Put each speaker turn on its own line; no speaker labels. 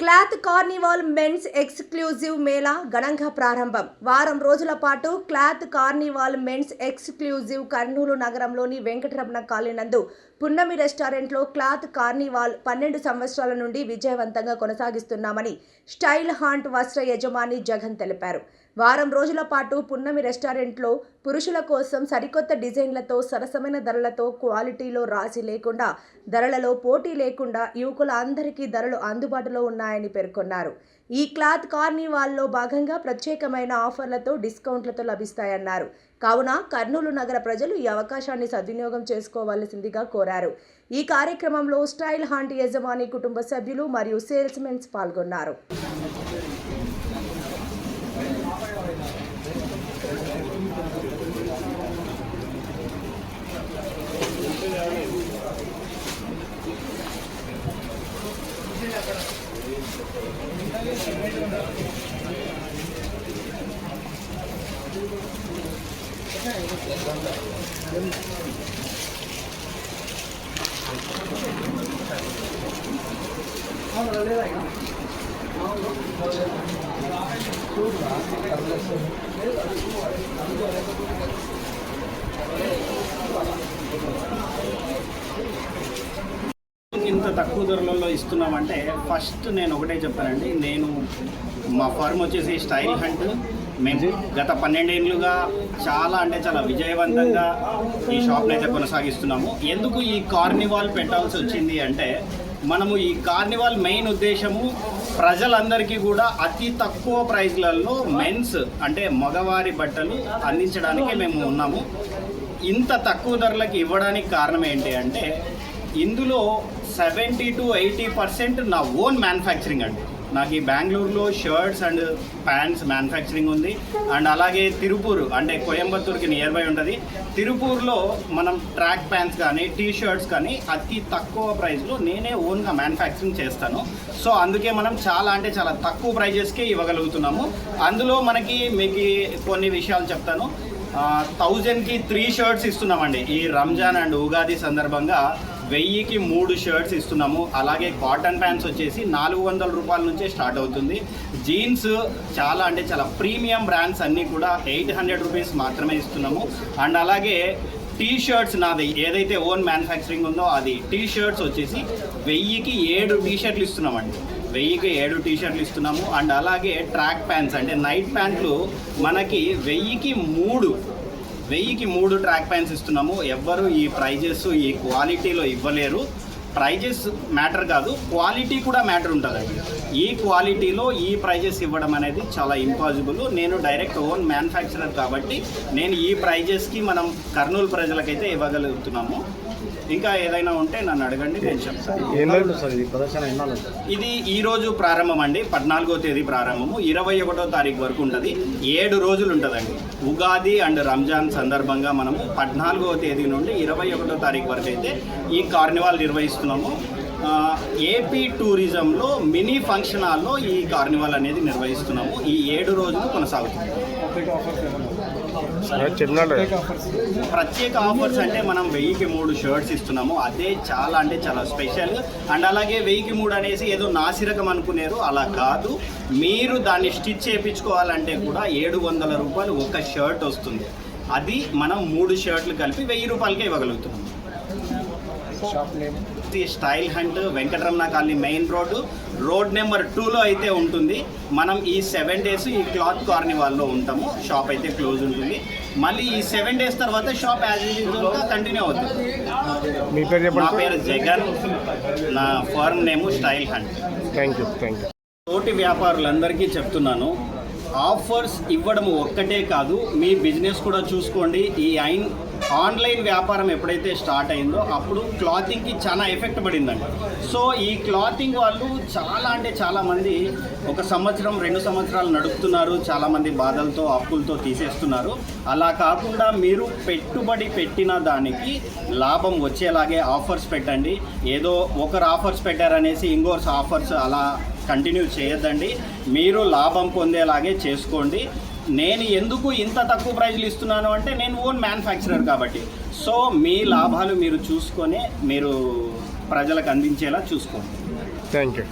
Cloth carnival men's exclusive mela ఘనంగా ప్రారంభం. వారం రోజుల పాటు cloth carnival men's exclusive Kurnool నగరంలోని వెంకటరమణ కాలనీ నందు పున్నమి రెస్టారెంట్లో క్లాత్ కార్నివాల్ 12 సంవత్సరాల నుండి విజయవంతంగా కొనసాగిస్తున్నామని స్టైల్ హాంట్ వస్త్ర యజమాని జగన్ తెలిపారు. వారం రోజుల పాటు పున్నమి రెస్టారెంట్లో పురుషుల కోసం సరికొత్త డిజైన్లతో, సరసమైన ధరలతో, క్వాలిటీలో రాజీ లేకుండా, ధరలలో పోటీ లేకుండా యువకుల అందరికీ ధరలు అందుబాటులో ఉన్నాయని పేర్కొన్నారు. ఈ క్లాత్ కార్నివాల్లో భాగంగా ప్రత్యేకమైన ఆఫర్లతో, డిస్కౌంట్లతో లభిస్తాయన్నారు. కావున కర్నూలు నగర ప్రజలు ఈ అవకాశాన్ని సద్వినియోగం చేసుకోవాల్సిందిగా కోరారు. ఈ కార్యక్రమంలో స్టైల్ హాంట్ యజమాని కుటుంబ సభ్యులు మరియు సేల్స్ మెన్స్ పాల్గొన్నారు.
ఇంత తక్కువ ధరలలో ఇస్తున్నామంటే ఫస్ట్ నేను ఒకటే చెప్పానండి. నేను మా ఫర్మ్ వచ్చేసి స్టైల్ హంట్. మేము గత 12 ఏళ్ళుగా చాలా విజయవంతంగా ఈ షాప్ని అయితే కొనసాగిస్తున్నాము. ఎందుకు ఈ కార్నివాల్ పెట్టాల్సి వచ్చింది అంటే, మనము ఈ కార్నివాల్ మెయిన్ ఉద్దేశము ప్రజలందరికీ కూడా అతి తక్కువ ప్రైస్లలో మెన్స్ అంటే మగవారి బట్టలు అందించడానికి మేము ఉన్నాము. ఇంత తక్కువ ధరలకు ఇవ్వడానికి కారణం ఏంటి అంటే, ఇందులో 70 to 80% నా ఓన్ మ్యానుఫ్యాక్చరింగ్ అండి. నాకు ఈ బెంగళూరులో షర్ట్స్ అండ్ ప్యాంట్స్ మ్యానుఫ్యాక్చరింగ్ ఉంది. అండ్ అలాగే తిరుపూరు అంటే కోయంబత్తూర్కి నియర్ బై ఉంటుంది. తిరుపూర్లో మనం ట్రాక్ ప్యాంట్స్ కానీ, టీ షర్ట్స్ కానీ అతి తక్కువ ప్రైస్లో నేనే ఓన్గా మ్యానుఫ్యాక్చరింగ్ చేస్తాను. సో అందుకే మనం చాలా తక్కువ ప్రైజెస్కే ఇవ్వగలుగుతున్నాము. అందులో మీకు కొన్ని విషయాలు చెప్తాను. 1000కి 3 షర్ట్స్ ఇస్తున్నామండి. ఈ రంజాన్ అండ్ ఉగాది సందర్భంగా 1000కి 3 షర్ట్స్ ఇస్తున్నాము. అలాగే కాటన్ ప్యాంట్స్ వచ్చేసి 400 రూపాయల నుంచే స్టార్ట్ అవుతుంది. జీన్స్ చాలా ప్రీమియం బ్రాండ్స్ అన్నీ కూడా 800 రూపీస్ మాత్రమే ఇస్తున్నాము. అండ్ అలాగే టీ షర్ట్స్ నాది ఏదైతే ఓన్ మ్యానుఫ్యాక్చరింగ్ ఉందో అది టీ షర్ట్స్ వచ్చేసి 1000కి 7 టీ షర్ట్లు ఇస్తున్నామండి. 1000కి 7 టీ షర్ట్లు ఇస్తున్నాము. అండ్ అలాగే ట్రాక్ ప్యాంట్స్ అంటే నైట్ ప్యాంట్లు మనకి 1000కి 3 ట్రాక్ ప్యాంట్స్ ఇస్తున్నాము. ఎవ్వరు ఈ ప్రైజెస్ ఈ క్వాలిటీలో ఇవ్వలేరు. ప్రైజెస్ మ్యాటర్ కాదు, క్వాలిటీ కూడా మ్యాటర్ ఉంటుందండి. ఈ క్వాలిటీలో ఈ ప్రైజెస్ ఇవ్వడం అనేది చాలా ఇంపాసిబుల్. నేను డైరెక్ట్ ఓన్ మ్యానుఫ్యాక్చరర్ కాబట్టి నేను ఈ ప్రైజెస్కి మనం కర్నూలు ప్రజలకైతే ఇవ్వగలుగుతున్నాము. ఇంకా ఏదైనా ఉంటే నన్ను అడగండి, నేను చెప్తాను. ఇది ఈరోజు ప్రారంభం అండి, 14వ తేదీ ప్రారంభము, 21వ తారీఖు వరకు ఉంటుంది. 7 రోజులు ఉంటుందండి. ఉగాది అండ్ రంజాన్ సందర్భంగా మనము 14వ తేదీ నుండి 21వ తారీఖు వరకు అయితే ఈ కార్నివాల్ నిర్వహిస్తున్నాము. ఏపీ టూరిజంలో మినీ ఫంక్షన్ హాల్లో ఈ కార్నివాల్ అనేది నిర్వహిస్తున్నాము. ఈ 7 రోజులు కొనసాగుతుంది. ప్రత్యేక ఆఫర్స్ అంటే మనం 1000కి 3 షర్ట్స్ ఇస్తున్నాము. అదే చాలా స్పెషల్. అండ్ అలాగే 1000కి 3 అనేసి ఏదో నాసిరకం అనుకునేరు, అలా కాదు. మీరు దాన్ని స్టిచ్ చేయించుకోవాలంటే కూడా 700 రూపాయలు ఒక షర్ట్ వస్తుంది. అది మనం 3 షర్ట్లు కలిపి 1000 రూపాయలకే ఇవ్వగలుగుతున్నాం. Style Hunt Venkataramana colony main road number 2లో అయితే ఉంటుంది. మనం ఈ 7 days ఈ క్లాత్ కార్నివాల్లో ఉంటాము. షాప్ అయితే క్లోజ్ ఉంటుంది. మళ్ళీ ఈ 7 days తర్వాత షాప్ యాజ్ యూజువల్గా కంటిన్యూ అవుతుంది. నా పేరు జగన్, నా firm name Style Hunt.
Thank you.
తోటి వ్యాపారులందరికీ చెప్తున్నాను, ఆఫర్స్ ఇవ్వడం ఒక్కటే కాదు, మీ బిజినెస్ కూడా చూసుకోండి. ఈ ఆన్లైన్ వ్యాపారం ఎప్పుడైతే స్టార్ట్ అయిందో అప్పుడు క్లాతింగ్కి చాలా ఎఫెక్ట్ పడిందండి. సో ఈ క్లాతింగ్ వాళ్ళు చాలామంది 1 సంవత్సరం 2 సంవత్సరాలు నడుపుతున్నారు. చాలామంది బాధలతో అప్పులతో తీసేస్తున్నారు. అలా కాకుండా మీరు పెట్టుబడి పెట్టిన దానికి లాభం వచ్చేలాగే ఆఫర్స్ పెట్టండి. ఏదో ఒకరు ఆఫర్స్ పెట్టారనేసి ఇంకోరు ఆఫర్స్ అలా కంటిన్యూ చేయొద్దండి. మీరు లాభం పొందేలాగే చేసుకోండి. నేను ఎందుకు ఇంత తక్కువ ప్రైజ్లు ఇస్తున్నాను అంటే, నేను ఓన్ మ్యానుఫ్యాక్చరర్ కాబట్టి. సో మీ లాభాలు మీరు చూసుకొని మీరు ప్రజలకు అందించేలా చూసుకోండి.
Thank you.